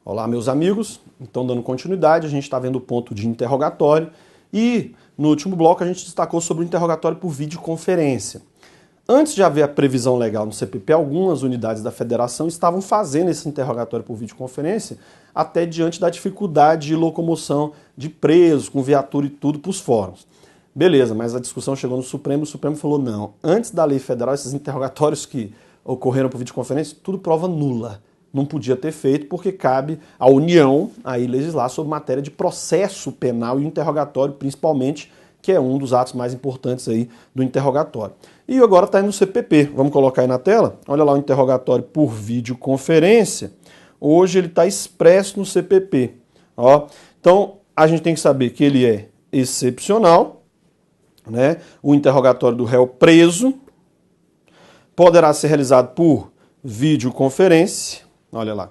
Olá, meus amigos. Então, dando continuidade, a gente está vendo o ponto de interrogatório e no último bloco a gente destacou sobre o interrogatório por videoconferência. Antes de haver a previsão legal no CPP, algumas unidades da federação estavam fazendo esse interrogatório por videoconferência até diante da dificuldade de locomoção de presos, com viatura e tudo para os fóruns. Beleza, mas a discussão chegou no Supremo e o Supremo falou não, antes da lei federal, esses interrogatórios que ocorreram por videoconferência, tudo prova nula. Não podia ter feito porque cabe à União aí legislar sobre matéria de processo penal e interrogatório, principalmente, que é um dos atos mais importantes aí do interrogatório. E agora está aí no CPP. Vamos colocar aí na tela? Olha lá o interrogatório por videoconferência. Hoje ele está expresso no CPP. Ó. Então, a gente tem que saber que ele é excepcional, né? O interrogatório do réu preso poderá ser realizado por videoconferência. Olha lá,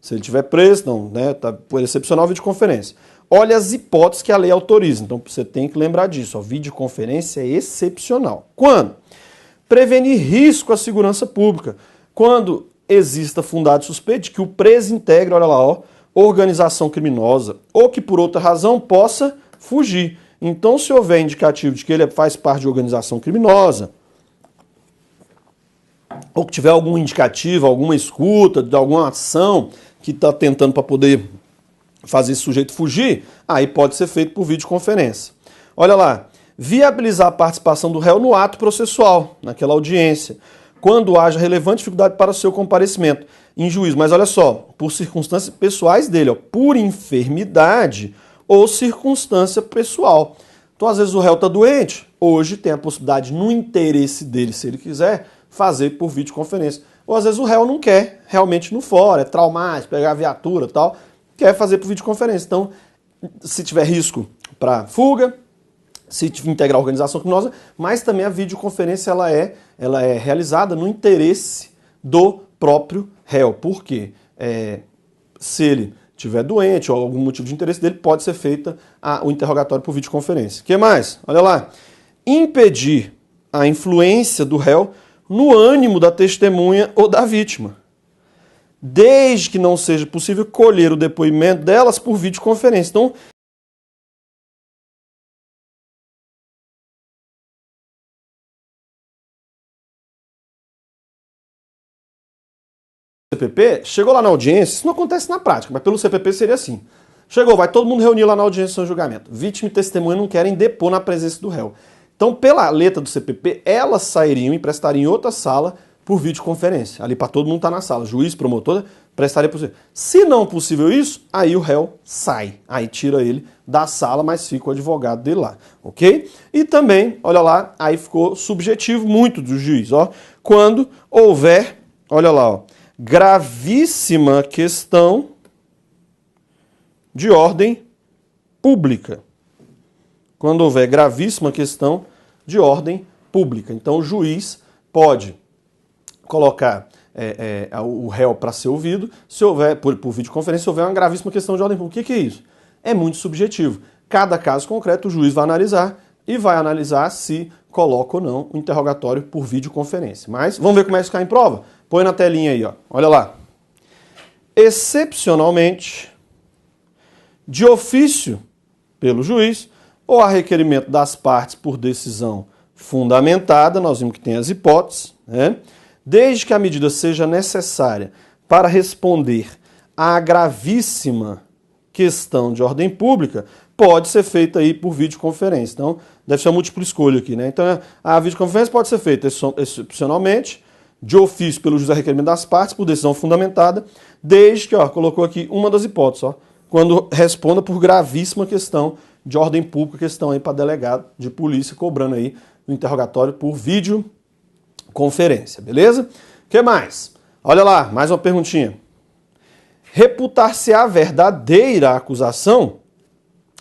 se ele estiver preso, não, né, tá por excepcional videoconferência. Olha as hipóteses que a lei autoriza, então você tem que lembrar disso, ó, videoconferência é excepcional. Quando? Prevenir risco à segurança pública. Quando exista fundado suspeito de que o preso integre, olha lá, ó, organização criminosa, ou que por outra razão possa fugir. Então, se houver indicativo de que ele faz parte de organização criminosa, ou que tiver algum indicativo, alguma escuta, de alguma ação que está tentando para poder fazer esse sujeito fugir, aí pode ser feito por videoconferência. Olha lá, viabilizar a participação do réu no ato processual, naquela audiência, quando haja relevante dificuldade para o seu comparecimento em juízo. Mas olha só, por circunstâncias pessoais dele, ó, por enfermidade ou circunstância pessoal. Então, às vezes o réu está doente, hoje tem a possibilidade, no interesse dele, se ele quiser, fazer por videoconferência. Ou às vezes o réu não quer realmente no fórum, é traumático, pegar a viatura e tal, quer fazer por videoconferência. Então, se tiver risco para fuga, se integrar a organização criminosa, mas também a videoconferência ela é realizada no interesse do próprio réu. Por quê? Se ele estiver doente ou algum motivo de interesse dele, pode ser feita o interrogatório por videoconferência. O que mais? Olha lá. Impedir a influência do réu no ânimo da testemunha ou da vítima, desde que não seja possível colher o depoimento delas por videoconferência. Então, o CPP chegou lá na audiência, isso não acontece na prática, mas pelo CPP seria assim. Chegou, vai todo mundo reunir lá na audiência de julgamento. Vítima e testemunha não querem depor na presença do réu. Então, pela letra do CPP, elas sairiam e prestariam em outra sala por videoconferência. Ali para todo mundo estar na sala. Juiz, promotor, prestaria por... Se não possível isso, aí o réu sai. Aí tira ele da sala, mas fica o advogado dele lá. Ok? E também, olha lá, aí ficou subjetivo muito do juiz. Ó, quando houver, olha lá, ó, gravíssima questão de ordem pública. Quando houver gravíssima questão de ordem pública. Então, o juiz pode colocar o réu para ser ouvido, se houver, por videoconferência, se houver uma gravíssima questão de ordem pública. O que é isso? É muito subjetivo. Cada caso concreto, o juiz vai analisar se coloca ou não o interrogatório por videoconferência. Mas, vamos ver como é que isso cai em prova? Põe na telinha aí, ó. Olha lá. Excepcionalmente, de ofício pelo juiz, ou a requerimento das partes por decisão fundamentada, nós vimos que tem as hipóteses, né? Desde que a medida seja necessária para responder à gravíssima questão de ordem pública, pode ser feita aí por videoconferência. Então, deve ser uma múltipla escolha aqui, né? Então, a videoconferência pode ser feita excepcionalmente, de ofício pelo juiz a requerimento das partes, por decisão fundamentada, desde que, ó, colocou aqui uma das hipóteses, ó, quando responda por gravíssima questão de ordem pública, questão aí para delegado de polícia, cobrando aí o interrogatório por videoconferência, beleza? O que mais? Olha lá, mais uma perguntinha. Reputar-se-á verdadeira acusação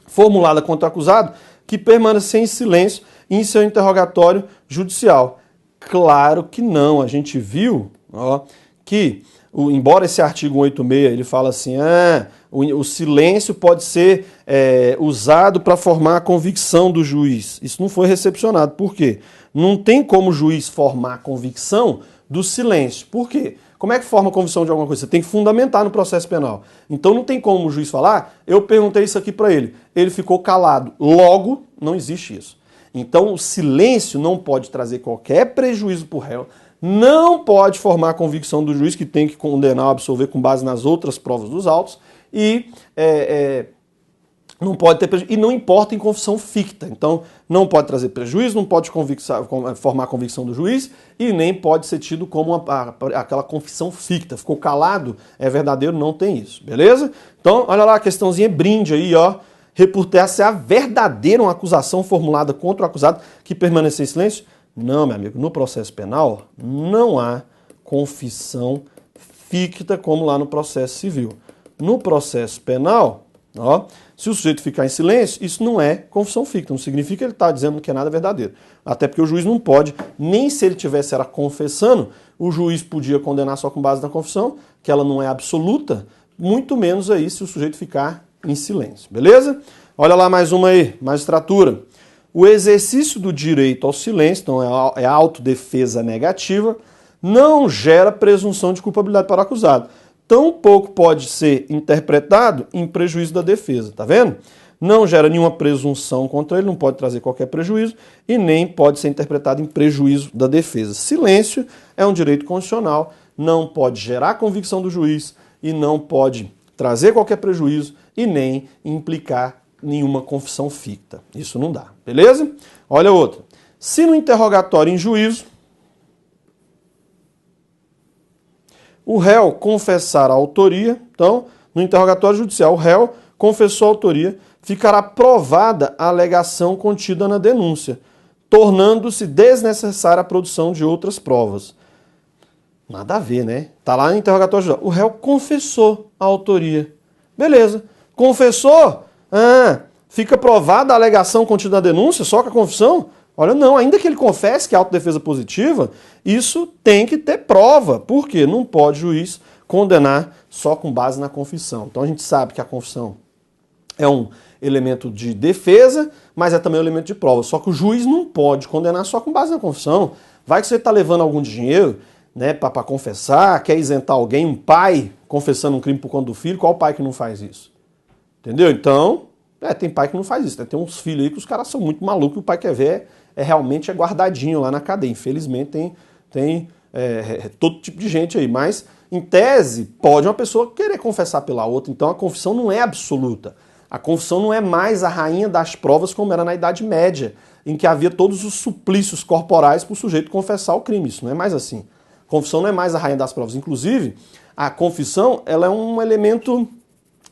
formulada contra o acusado que permanecer em silêncio em seu interrogatório judicial? Claro que não. A gente viu, ó, que embora esse artigo 186 ele fala assim, o silêncio pode ser usado para formar a convicção do juiz. Isso não foi recepcionado. Por quê? Não tem como o juiz formar a convicção do silêncio. Por quê? Como é que forma a confissão de alguma coisa? Você tem que fundamentar no processo penal. Então não tem como o juiz falar, eu perguntei isso aqui para ele ficou calado. Logo, não existe isso. Então o silêncio não pode trazer qualquer prejuízo para o réu, não pode formar a convicção do juiz que tem que condenar ou absolver com base nas outras provas dos autos e não pode ter prejuízo, e não importa em confissão ficta. Então, não pode trazer prejuízo, não pode formar a convicção do juiz e nem pode ser tido como aquela confissão ficta. Ficou calado, é verdadeiro, não tem isso. Beleza? Então, olha lá a questãozinha brinde aí, ó. Reportar-se a verdadeira uma acusação formulada contra o acusado que permanecer em silêncio? Não, meu amigo. No processo penal, não há confissão ficta como lá no processo civil. No processo penal, ó, se o sujeito ficar em silêncio, isso não é confissão ficta, não significa que ele está dizendo que é nada verdadeiro. Até porque o juiz não pode, nem se ele tivesse era confessando, o juiz podia condenar só com base na confissão, que ela não é absoluta, muito menos aí se o sujeito ficar em silêncio, beleza? Olha lá mais uma aí, magistratura. O exercício do direito ao silêncio, então é a autodefesa negativa, não gera presunção de culpabilidade para o acusado. Tampouco pode ser interpretado em prejuízo da defesa, tá vendo? Não gera nenhuma presunção contra ele, não pode trazer qualquer prejuízo e nem pode ser interpretado em prejuízo da defesa. Silêncio é um direito constitucional, não pode gerar convicção do juiz e não pode trazer qualquer prejuízo e nem implicar nenhuma confissão ficta. Isso não dá, beleza? Olha outra. Se no interrogatório em juízo o réu confessar a autoria, então, no interrogatório judicial, o réu confessou a autoria, ficará provada a alegação contida na denúncia, tornando-se desnecessária a produção de outras provas. Nada a ver, né? Tá lá no interrogatório judicial. O réu confessou a autoria. Beleza. Confessou? Fica provada a alegação contida na denúncia só com a confissão? Olha, não, ainda que ele confesse que é autodefesa positiva, isso tem que ter prova. Por quê? Não pode juiz condenar só com base na confissão. Então a gente sabe que a confissão é um elemento de defesa, mas é também um elemento de prova. Só que o juiz não pode condenar só com base na confissão. Vai que você está levando algum dinheiro, né, para confessar, quer isentar alguém, um pai confessando um crime por conta do filho, qual pai que não faz isso? Entendeu? Então, tem pai que não faz isso, né? Tem uns filhos aí que os caras são muito malucos e o pai quer ver realmente guardadinho lá na cadeia. Infelizmente tem todo tipo de gente aí, mas em tese pode uma pessoa querer confessar pela outra, então a confissão não é absoluta. A confissão não é mais a rainha das provas como era na Idade Média, em que havia todos os suplícios corporais para o sujeito confessar o crime. Isso não é mais assim. A confissão não é mais a rainha das provas. Inclusive, a confissão ela é um elemento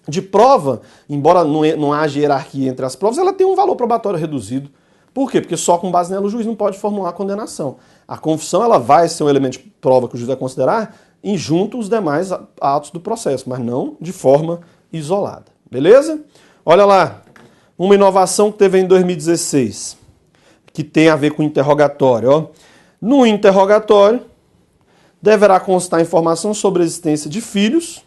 de prova, embora não haja hierarquia entre as provas, ela tem um valor probatório reduzido. Por quê? Porque só com base nela o juiz não pode formular a condenação. A confissão ela vai ser um elemento de prova que o juiz vai considerar e junto os demais atos do processo, mas não de forma isolada. Beleza? Olha lá, uma inovação que teve em 2016, que tem a ver com o interrogatório. Ó. No interrogatório, deverá constar informação sobre a existência de filhos,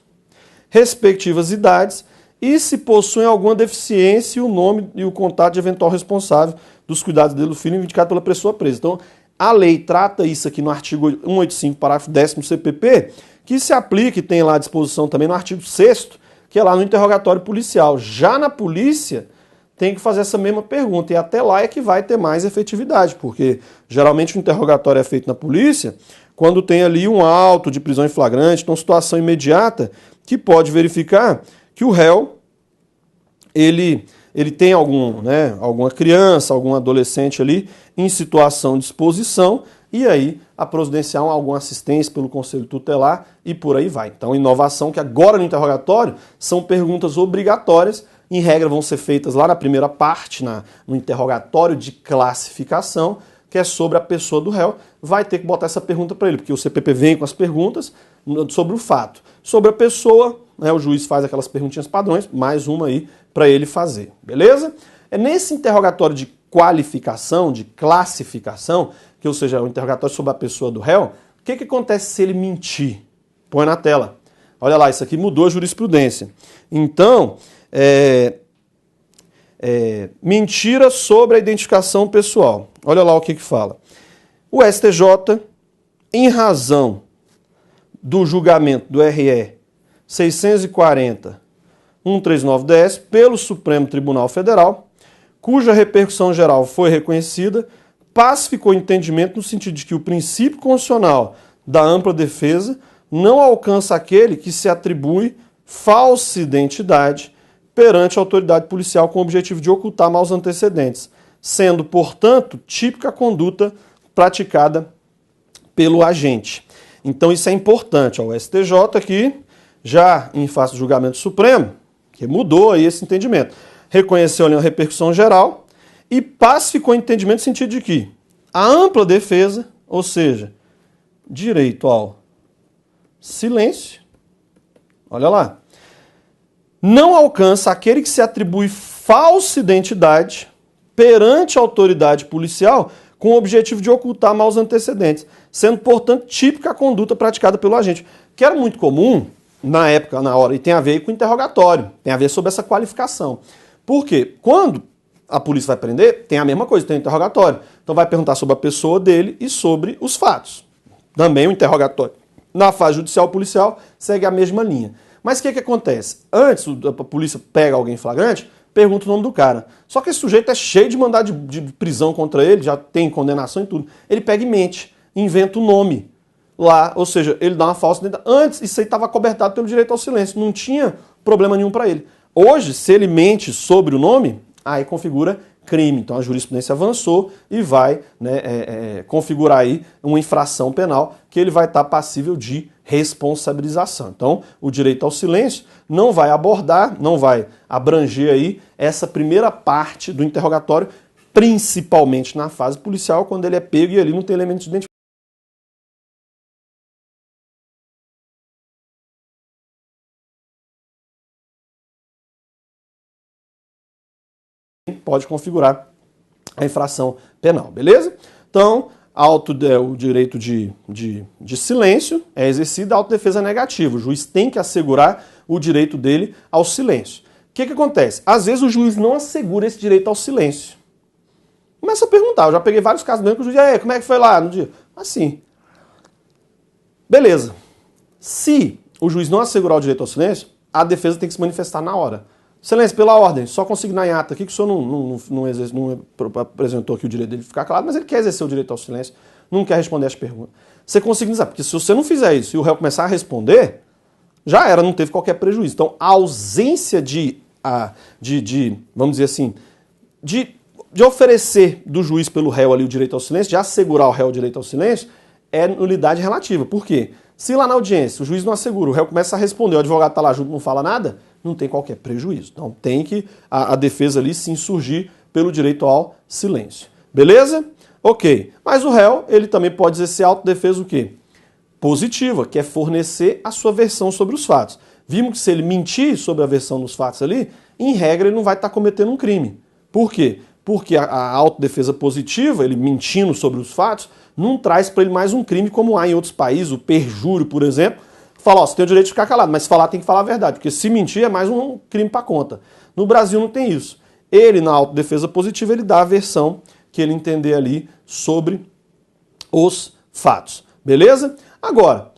respectivas idades e se possuem alguma deficiência e o nome e o contato de eventual responsável dos cuidados dele do filho indicado pela pessoa presa. Então, a lei trata isso aqui no artigo 185, parágrafo 10º do CPP, que se aplica e tem lá à disposição também no artigo 6º, que é lá no interrogatório policial. Já na polícia, tem que fazer essa mesma pergunta, e até lá é que vai ter mais efetividade, porque geralmente o interrogatório é feito na polícia quando tem ali um auto de prisão em flagrante, então situação imediata, que pode verificar que o réu, ele tem alguma criança, algum adolescente ali em situação de exposição, e aí a providenciar alguma assistência pelo Conselho Tutelar e por aí vai. Então, inovação que agora no interrogatório são perguntas obrigatórias, em regra vão ser feitas lá na primeira parte, no interrogatório de classificação, que é sobre a pessoa do réu, vai ter que botar essa pergunta para ele, porque o CPP vem com as perguntas sobre o fato. Sobre a pessoa, o juiz faz aquelas perguntinhas padrões, mais uma aí para ele fazer, beleza? É nesse interrogatório de qualificação, de classificação, que ou seja, o interrogatório sobre a pessoa do réu, o que acontece se ele mentir? Põe na tela. Olha lá, isso aqui mudou a jurisprudência. Então, mentira sobre a identificação pessoal. Olha lá o que fala. O STJ em razão do julgamento do RE 640-139-DS pelo Supremo Tribunal Federal, cuja repercussão geral foi reconhecida, pacificou o entendimento no sentido de que o princípio constitucional da ampla defesa não alcança aquele que se atribui falsa identidade perante a autoridade policial com o objetivo de ocultar maus antecedentes, sendo, portanto, típica conduta praticada pelo agente. Então isso é importante. O STJ aqui, já em face do julgamento supremo, que mudou aí esse entendimento, reconheceu ali a repercussão geral e pacificou o entendimento no sentido de que a ampla defesa, ou seja, direito ao silêncio, olha lá, não alcança aquele que se atribui falsa identidade perante a autoridade policial com o objetivo de ocultar maus antecedentes, sendo, portanto, típica a conduta praticada pelo agente, que era muito comum na época, na hora, e tem a ver com o interrogatório, tem a ver sobre essa qualificação. Por quê? Quando a polícia vai prender, tem a mesma coisa, tem o interrogatório. Então vai perguntar sobre a pessoa dele e sobre os fatos. Também o interrogatório na fase judicial policial segue a mesma linha. Mas o que acontece? Antes a polícia pega alguém em flagrante, pergunta o nome do cara. Só que esse sujeito é cheio de mandado de prisão contra ele, já tem condenação e tudo. Ele pega e mente, inventa o nome lá, ou seja, ele dá uma falsa identidade. Antes isso aí estava cobertado pelo direito ao silêncio, não tinha problema nenhum para ele. Hoje, se ele mente sobre o nome, aí configura crime. Então a jurisprudência avançou e vai configurar aí uma infração penal que ele vai estar passível de responsabilização. Então o direito ao silêncio não vai abordar, não vai abranger aí essa primeira parte do interrogatório, principalmente na fase policial, quando ele é pego e ali não tem elementos de identificação. Pode configurar a infração penal, beleza? Então, o direito de silêncio é exercido, a autodefesa negativa. O juiz tem que assegurar o direito dele ao silêncio. O que acontece? Às vezes o juiz não assegura esse direito ao silêncio. Começa a perguntar, eu já peguei vários casos mesmo que o juiz, como é que foi lá no dia? Assim. Beleza. Se o juiz não assegurar o direito ao silêncio, a defesa tem que se manifestar na hora. Excelência, pela ordem, só consignar em ata aqui que o senhor não apresentou aqui o direito dele de ficar calado, mas ele quer exercer o direito ao silêncio, não quer responder as perguntas. Você consignizar, porque se você não fizer isso e o réu começar a responder, já era, não teve qualquer prejuízo. Então, a ausência vamos dizer assim, de oferecer do juiz pelo réu ali o direito ao silêncio, de assegurar ao réu o direito ao silêncio, é nulidade relativa. Por quê? Se lá na audiência o juiz não assegura, o réu começa a responder, o advogado está lá junto, não fala nada, não tem qualquer prejuízo. Então tem que a defesa ali se insurgir pelo direito ao silêncio. Beleza? Ok. Mas o réu, ele também pode exercer autodefesa o quê? Positiva, que é fornecer a sua versão sobre os fatos. Vimos que se ele mentir sobre a versão dos fatos ali, em regra ele não vai estar cometendo um crime. Por quê? Porque a autodefesa positiva, ele mentindo sobre os fatos, não traz para ele mais um crime como há em outros países, o perjúrio, por exemplo. Fala, você tem o direito de ficar calado, mas se falar tem que falar a verdade, porque se mentir é mais um crime para conta. No Brasil não tem isso. Ele, na autodefesa positiva, ele dá a versão que ele entender ali sobre os fatos. Beleza? Agora,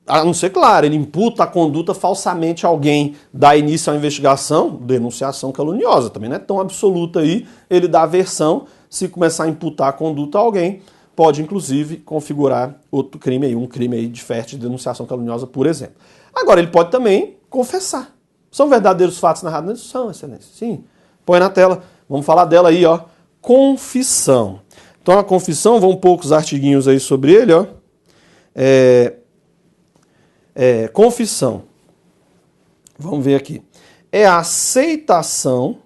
a não ser claro, ele imputa a conduta falsamente a alguém, dá início à investigação, denunciação caluniosa, também não é tão absoluta aí, ele dá a versão, se começar a imputar a conduta a alguém, pode inclusive configurar outro crime aí, um crime aí de denunciação caluniosa, por exemplo. Agora, ele pode também confessar. São verdadeiros fatos narrados? São, excelência. Sim. Põe na tela. Vamos falar dela aí, ó. Confissão. Então, a confissão, vão poucos artiguinhos aí sobre ele, ó. Confissão. Vamos ver aqui. É a aceitação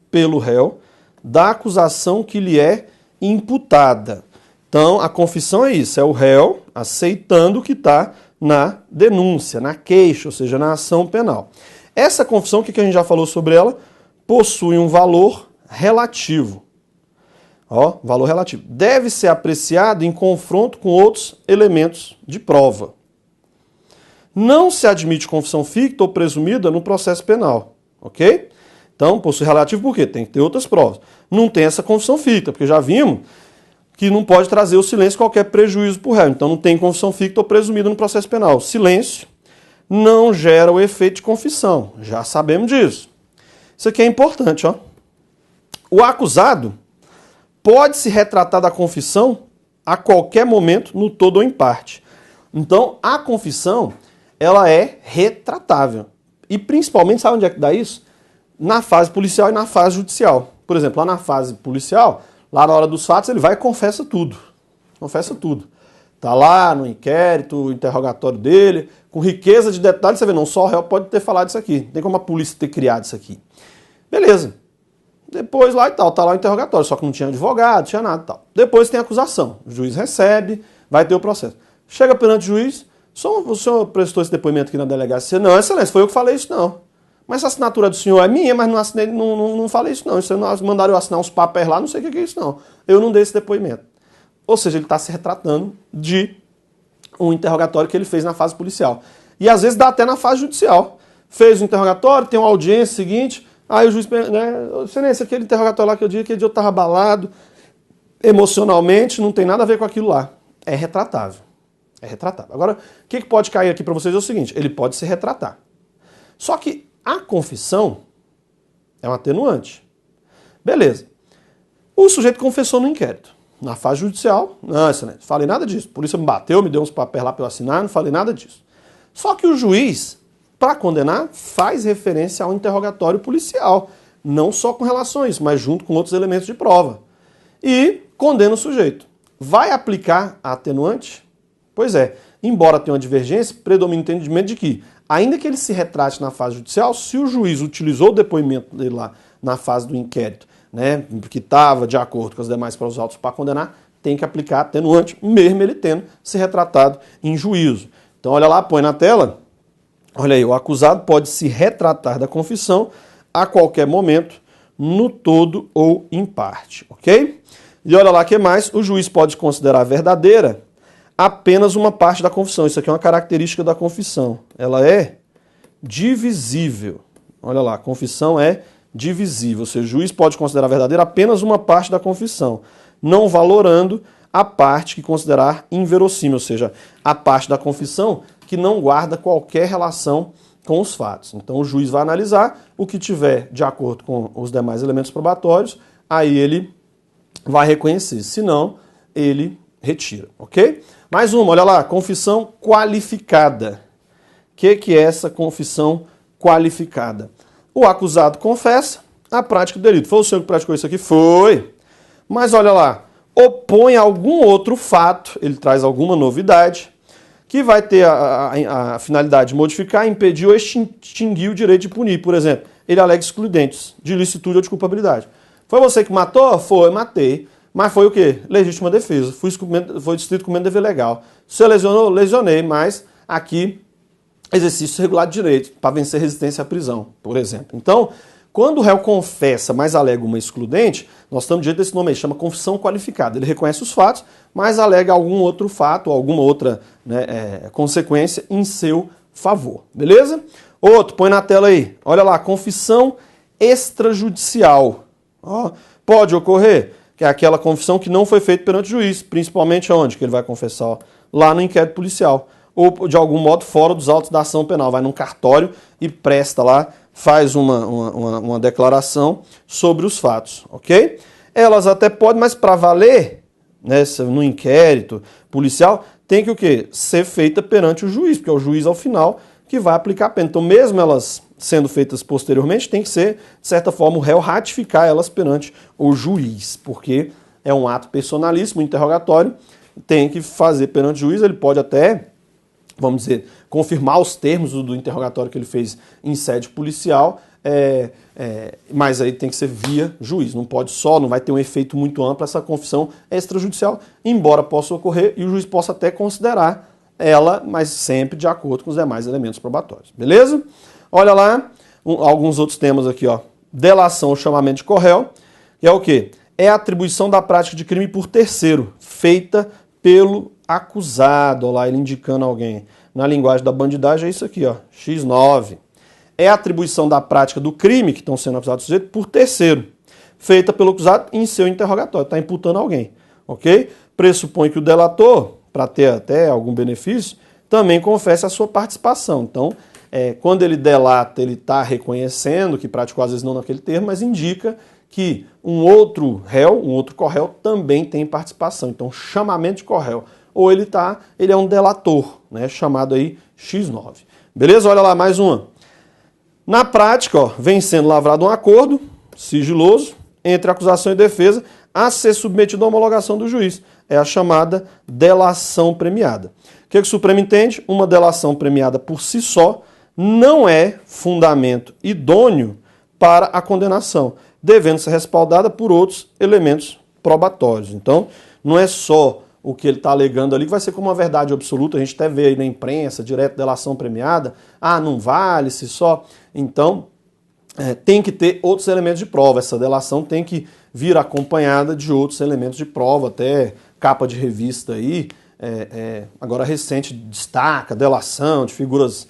pelo réu da acusação que lhe é imputada. Então, a confissão é isso, é o réu aceitando o que está na denúncia, na queixa, ou seja, na ação penal. Essa confissão, o que a gente já falou sobre ela, possui um valor relativo. Ó, valor relativo. Deve ser apreciado em confronto com outros elementos de prova. Não se admite confissão ficta ou presumida no processo penal, ok? Então, possui relativo por quê? Tem que ter outras provas. Não tem essa confissão ficta, porque já vimos que não pode trazer o silêncio qualquer prejuízo para o réu. Então não tem confissão ficta ou presumida no processo penal. O silêncio não gera o efeito de confissão. Já sabemos disso. Isso aqui é importante, ó. O acusado pode se retratar da confissão a qualquer momento, no todo ou em parte. Então, a confissão, ela é retratável. E principalmente, sabe onde é que dá isso? Na fase policial e na fase judicial. Por exemplo, lá na fase policial, lá na hora dos fatos, ele vai e confessa tudo. Confessa tudo. Tá lá no inquérito, o interrogatório dele, com riqueza de detalhes, você vê, não, só o réu pode ter falado isso aqui. Não tem como a polícia ter criado isso aqui. Beleza. Depois lá e tal, tá lá o interrogatório, só que não tinha advogado, não tinha nada e tal. Depois tem a acusação. O juiz recebe, vai ter o processo. Chega perante o juiz, o senhor prestou esse depoimento aqui na delegacia? Não, excelência, foi eu que falei isso, não. Mas a assinatura do senhor é minha, mas não assinei, não falei isso, não. Isso mandaram eu assinar uns papéis lá, não sei o que é isso, não. Eu não dei esse depoimento. Ou seja, ele está se retratando de um interrogatório que ele fez na fase policial. E às vezes dá até na fase judicial. Fez o interrogatório, tem uma audiência seguinte, aí o juiz, né, excelência, aquele interrogatório lá que aquele dia eu estava abalado emocionalmente, não tem nada a ver com aquilo lá. É retratável. É retratável. Agora, o que pode cair aqui para vocês é o seguinte, ele pode se retratar. Só que a confissão é um atenuante. Beleza. O sujeito confessou no inquérito. Na fase judicial, não, excelente, falei nada disso. A polícia me bateu, me deu uns papéis lá para eu assinar, não falei nada disso. Só que o juiz, para condenar, faz referência ao interrogatório policial. Não só com relação a isso, mas junto com outros elementos de prova. E condena o sujeito. Vai aplicar a atenuante? Pois é. Embora tenha uma divergência, predomina o entendimento de que, ainda que ele se retrate na fase judicial, se o juiz utilizou o depoimento dele lá na fase do inquérito, né, que estava de acordo com as demais provas autos para condenar, tem que aplicar atenuante, mesmo ele tendo se retratado em juízo. Então olha lá, põe na tela, olha aí, o acusado pode se retratar da confissão a qualquer momento, no todo ou em parte, ok? E olha lá o que mais, o juiz pode considerar verdadeira apenas uma parte da confissão. Isso aqui é uma característica da confissão. Ela é divisível. Olha lá, a confissão é divisível. Ou seja, o juiz pode considerar verdadeira apenas uma parte da confissão, não valorando a parte que considerar inverossímil, ou seja, a parte da confissão que não guarda qualquer relação com os fatos. Então o juiz vai analisar o que tiver de acordo com os demais elementos probatórios, aí ele vai reconhecer. Se não, ele retira, ok? Mais uma, olha lá, confissão qualificada. O que é essa confissão qualificada? O acusado confessa a prática do delito. Foi o senhor que praticou isso aqui? Foi. Mas olha lá, opõe algum outro fato, ele traz alguma novidade, que vai ter a finalidade de modificar, impedir ou extinguir o direito de punir. Por exemplo, ele alega excludentes de ilicitude ou de culpabilidade. Foi você que matou? Foi, matei. Mas foi o quê? Legítima defesa. Foi distrito com dever legal. Você lesionou? Lesionei, mas aqui exercício regular de direito para vencer resistência à prisão, por exemplo. Então, quando o réu confessa, mas alega uma excludente, nós estamos diante desse nome aí, chama confissão qualificada. Ele reconhece os fatos, mas alega algum outro fato, alguma outra consequência em seu favor. Beleza? Outro, põe na tela aí. Olha lá, confissão extrajudicial. Ó, pode ocorrer, que é aquela confissão que não foi feita perante o juiz, principalmente onde que ele vai confessar? Ó, lá no inquérito policial. Ou de algum modo fora dos autos da ação penal. Vai num cartório e presta lá, faz uma declaração sobre os fatos, ok? Elas até podem, mas para valer, né, no inquérito policial, tem que o quê? Ser feita perante o juiz, porque é o juiz ao final que vai aplicar a pena. Então, mesmo elas sendo feitas posteriormente, tem que ser, de certa forma, o réu ratificar elas perante o juiz, porque é um ato personalíssimo, interrogatório, tem que fazer perante o juiz, ele pode até, vamos dizer, confirmar os termos do interrogatório que ele fez em sede policial, mas aí tem que ser via juiz, não pode só, não vai ter um efeito muito amplo essa confissão extrajudicial, embora possa ocorrer e o juiz possa até considerar ela, mas sempre de acordo com os demais elementos probatórios, beleza? Olha lá, alguns outros temas aqui, ó. Delação ou chamamento de corréu, que é o quê? É a atribuição da prática de crime por terceiro, feita pelo acusado, olha lá, ele indicando alguém. Na linguagem da bandidagem é isso aqui, ó, X9. É a atribuição da prática do crime que estão sendo acusados do sujeito por terceiro, feita pelo acusado em seu interrogatório, está imputando alguém. ok? Pressupõe que o delator, para ter até algum benefício, também confesse a sua participação. Então, quando ele delata, ele está reconhecendo que praticou, às vezes não naquele termo, mas indica que um outro réu, um outro corréu, também tem participação. Então, chamamento de corréu. Ou ele é um delator, né, chamado aí X9. Beleza? Olha lá, mais uma. Na prática, vem sendo lavrado um acordo sigiloso entre acusação e defesa a ser submetido à homologação do juiz. É a chamada delação premiada. O que o Supremo entende? Uma delação premiada por si só não é fundamento idôneo para a condenação, devendo ser respaldada por outros elementos probatórios. Então, não é só o que ele está alegando ali que vai ser como uma verdade absoluta. A gente até vê aí na imprensa, direto, delação premiada. Não vale se só. Então, tem que ter outros elementos de prova. Essa delação tem que vir acompanhada de outros elementos de prova, até capa de revista aí. Agora recente destaca delação de figuras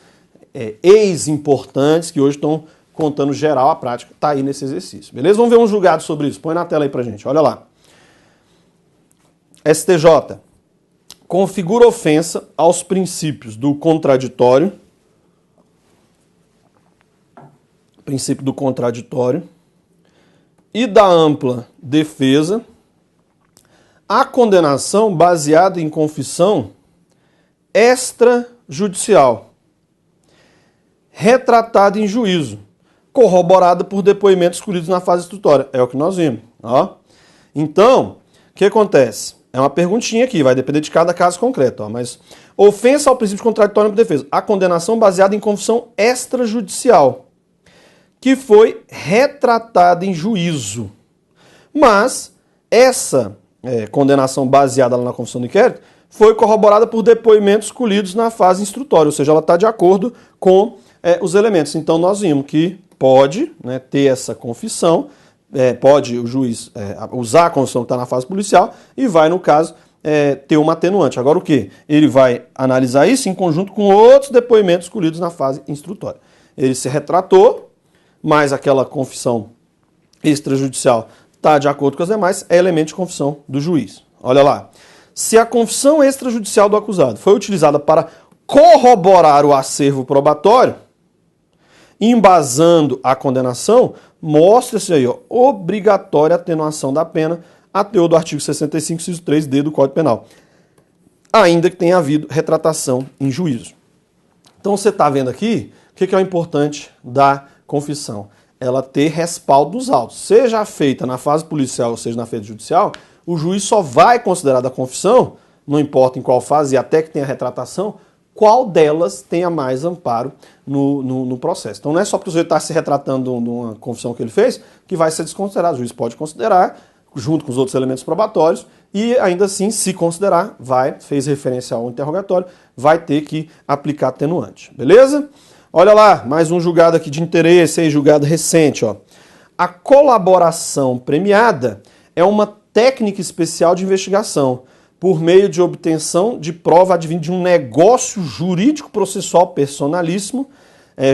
ex-importantes que hoje estão contando geral a prática. Está aí nesse exercício. Beleza? Vamos ver um julgado sobre isso. Põe na tela aí pra gente. Olha lá. STJ configura ofensa aos princípios do contraditório, princípio do contraditório e da ampla defesa, a condenação baseada em confissão extrajudicial, retratada em juízo, corroborada por depoimentos escolhidos na fase instrutória. É o que nós vimos. Ó. Então, o que acontece? É uma perguntinha aqui, vai depender de cada caso concreto. Ó, mas ofensa ao princípio contraditório por defesa. A condenação baseada em confissão extrajudicial, que foi retratada em juízo. Mas essa condenação baseada na confissão do inquérito foi corroborada por depoimentos colhidos na fase instrutória, ou seja, ela está de acordo com os elementos. Então nós vimos que pode, né, ter essa confissão, pode o juiz usar a confissão que está na fase policial e vai, no caso, ter uma atenuante. Agora o quê? Ele vai analisar isso em conjunto com outros depoimentos colhidos na fase instrutória. Ele se retratou, mas aquela confissão extrajudicial está de acordo com as demais, é elemento de confissão do juiz. Olha lá. Se a confissão extrajudicial do acusado foi utilizada para corroborar o acervo probatório, embasando a condenação, mostra-se aí, obrigatória atenuação da pena, a teor do artigo 65, inciso 3d do Código Penal, ainda que tenha havido retratação em juízo. Então você está vendo aqui o que é o importante da confissão. Ela ter respaldo dos autos. Seja feita na fase policial ou seja na fase judicial, o juiz só vai considerar da confissão, não importa em qual fase, e até que tenha retratação, qual delas tenha mais amparo no processo. Então não é só porque o sujeito está se retratando de uma confissão que ele fez que vai ser desconsiderado. O juiz pode considerar, junto com os outros elementos probatórios, e ainda assim, se considerar, fez referência ao interrogatório, vai ter que aplicar atenuante. Beleza? Olha lá, mais um julgado aqui de interesse, aí, julgado recente. Ó. A colaboração premiada é uma técnica especial de investigação por meio de obtenção de prova advinda de um negócio jurídico processual personalíssimo.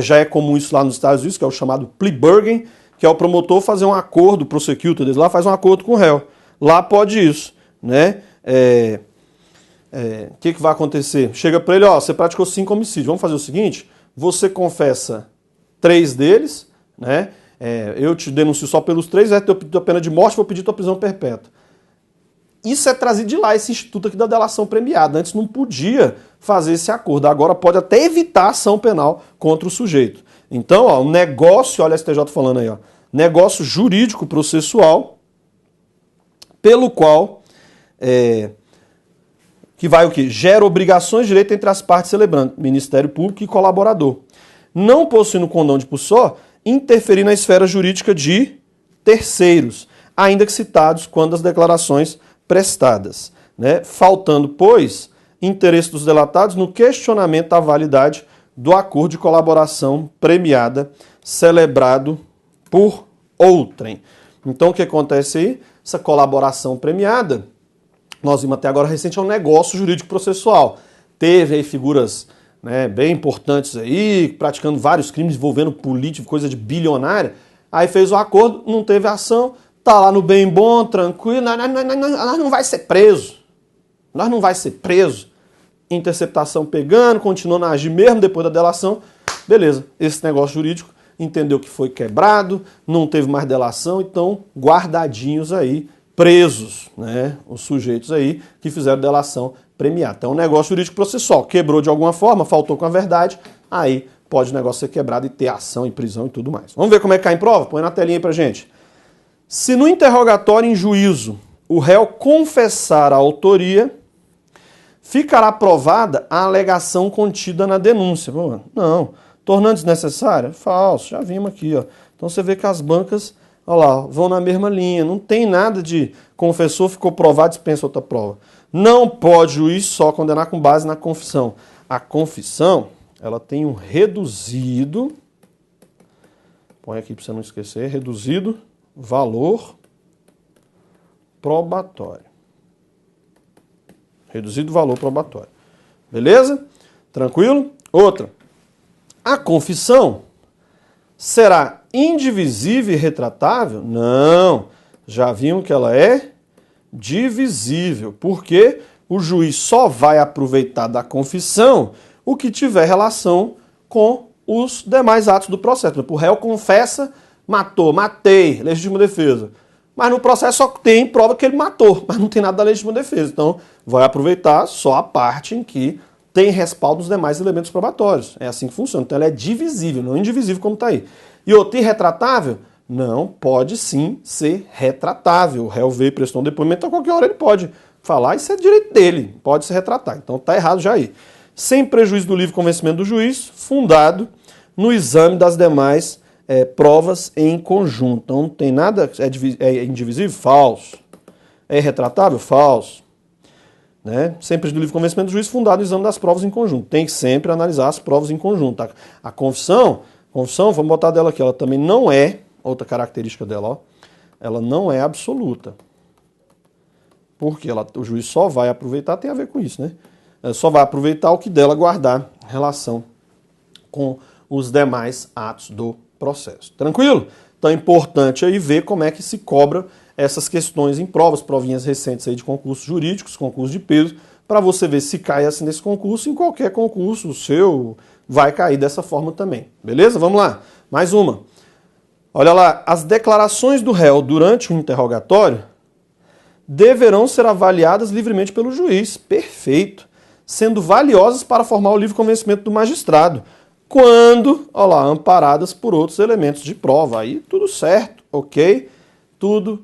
Já é comum isso lá nos Estados Unidos, que é o chamado plea bargain, que é o promotor fazer um acordo, o prosecutor lá faz um acordo com o réu. Lá pode isso, né? Que vai acontecer? Chega para ele, você praticou 5 homicídios, vamos fazer o seguinte, você confessa 3 deles, né? Eu te denuncio só pelos 3, vai ter a pena de morte, vou pedir tua prisão perpétua. Isso é trazido de lá, esse instituto aqui da delação premiada. Antes não podia fazer esse acordo, agora pode até evitar ação penal contra o sujeito. Então, o negócio, olha a STJ falando aí, negócio jurídico processual, pelo qual que vai o quê? Gera obrigações de direito entre as partes celebrantes, Ministério Público e colaborador. Não possuindo condão de por só, interferir na esfera jurídica de terceiros, ainda que citados quando as declarações prestadas, né? Faltando, pois, interesse dos delatados no questionamento da validade do acordo de colaboração premiada celebrado por outrem. Então, o que acontece aí? Essa colaboração premiada, nós vimos até agora recente, é um negócio jurídico processual. Teve aí figuras, né, bem importantes aí, praticando vários crimes envolvendo político, coisa de bilionária. Aí fez o acordo, não teve ação, tá lá no bem bom, tranquilo, nós não vai ser preso. Nós não vai ser preso. Interceptação pegando, continuando a agir mesmo depois da delação. Beleza, esse negócio jurídico entendeu que foi quebrado, não teve mais delação, então guardadinhos aí, presos, né? Os sujeitos aí que fizeram delação premiada. Então, um negócio jurídico processual quebrou de alguma forma, faltou com a verdade, aí pode o negócio ser quebrado e ter ação e prisão e tudo mais. Vamos ver como é que cai em prova? Põe na telinha aí pra gente. Se no interrogatório em juízo o réu confessar a autoria, ficará provada a alegação contida na denúncia. Não. Tornando desnecessária? Falso. Já vimos aqui, ó. Então você vê que as bancas, olha lá, vão na mesma linha. Não tem nada de confessor, ficou provado, dispensa outra prova. Não pode juiz só condenar com base na confissão. A confissão, ela tem um reduzido, põe aqui para você não esquecer, reduzido valor probatório. Reduzido valor probatório. Beleza? Tranquilo? Outra. A confissão será indivisível e retratável? Não. Já vimos que ela é divisível, porque o juiz só vai aproveitar da confissão o que tiver relação com os demais atos do processo. O réu confessa, matei, legítima defesa. Mas no processo só tem prova que ele matou, mas não tem nada da legítima defesa. Então, vai aproveitar só a parte em que tem respaldo dos demais elementos probatórios. É assim que funciona. Então, ela é divisível, não indivisível como está aí. E outra, irretratável? Não, pode sim ser retratável. O réu veio e prestou um depoimento, a qualquer hora ele pode falar, isso é direito dele, pode se retratar. Então, está errado já aí. Sem prejuízo do livre convencimento do juiz, fundado no exame das demais provas em conjunto. Então, não tem nada, é indivisível? Falso. É retratável? Falso. Né? Sempre do livre convencimento do juiz, fundado no exame das provas em conjunto. Tem que sempre analisar as provas em conjunto. A confissão, vamos botar dela aqui, ela também não é, outra característica dela, ó, ela não é absoluta. Porque o juiz só vai aproveitar, tem a ver com isso, né? Ela só vai aproveitar o que dela guardar em relação com os demais atos do processo. Tranquilo? Então é importante aí ver como é que se cobra essas questões em provas, provinhas recentes aí de concursos jurídicos, concursos de peso, para você ver se cai assim nesse concurso, em qualquer concurso, o seu vai cair dessa forma também. Beleza? Vamos lá. Mais uma. Olha lá, as declarações do réu durante o interrogatório deverão ser avaliadas livremente pelo juiz. Perfeito. Sendo valiosas para formar o livre convencimento do magistrado, quando, olha lá, amparadas por outros elementos de prova. Aí tudo certo, ok? Tudo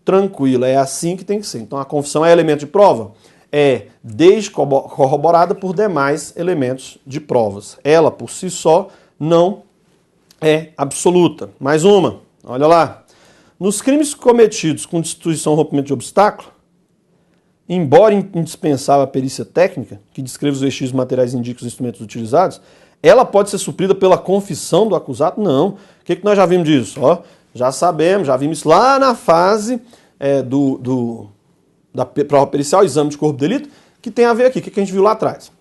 tranquilo, é assim que tem que ser. Então a confissão é elemento de prova? É, desde corroborada por demais elementos de provas. Ela, por si só, não é absoluta. Mais uma, olha lá. Nos crimes cometidos com destituição ou rompimento de obstáculo, embora indispensável a perícia técnica, que descreva os vestígios materiais e indica os instrumentos utilizados, ela pode ser suprida pela confissão do acusado? Não. O que nós já vimos disso? Ó, já sabemos, já vimos isso lá na fase da prova pericial, exame de corpo de delito, que tem a ver aqui. O que a gente viu lá atrás?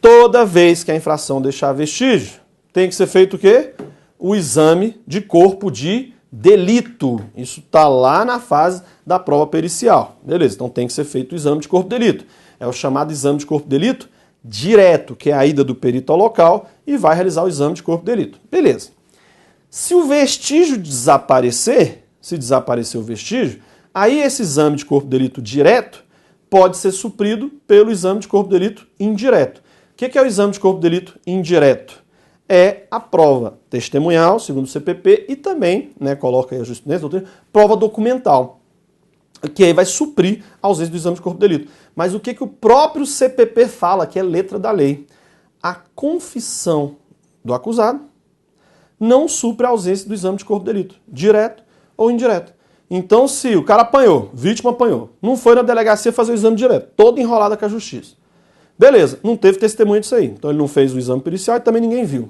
Toda vez que a infração deixar vestígio, tem que ser feito o quê? O exame de corpo de delito. Isso está lá na fase da prova pericial. Beleza, então tem que ser feito o exame de corpo de delito. É o chamado exame de corpo de delito direto, que é a ida do perito ao local e vai realizar o exame de corpo de delito. Beleza. Se o vestígio desaparecer, se desaparecer o vestígio, aí esse exame de corpo de delito direto pode ser suprido pelo exame de corpo de delito indireto. O que é o exame de corpo de delito indireto? É a prova testemunhal, segundo o CPP, e também, né, coloca aí a jurisprudência, prova documental, que aí vai suprir a ausência do exame de corpo de delito. Mas o que o próprio CPP fala, que é letra da lei? A confissão do acusado não supre a ausência do exame de corpo de delito, direto ou indireto. Então, se o cara apanhou, vítima apanhou, não foi na delegacia fazer o exame direto, toda enrolada com a justiça. Beleza, não teve testemunha disso aí. Então ele não fez o exame pericial e também ninguém viu.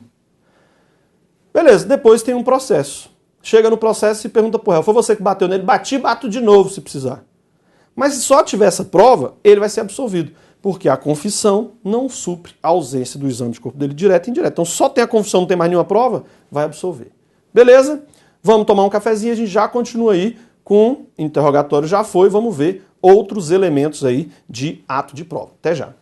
Beleza, depois tem um processo. Chega no processo e pergunta pro réu, foi você que bateu nele? Bati, bato de novo se precisar. Mas se só tiver essa prova, ele vai ser absolvido. Porque a confissão não supre a ausência do exame de corpo dele direto e indireto. Então só tem a confissão, não tem mais nenhuma prova, vai absolver. Beleza? Vamos tomar um cafezinho, a gente já continua aí Com interrogatório já foi, vamos ver outros elementos aí de ato de prova. Até já.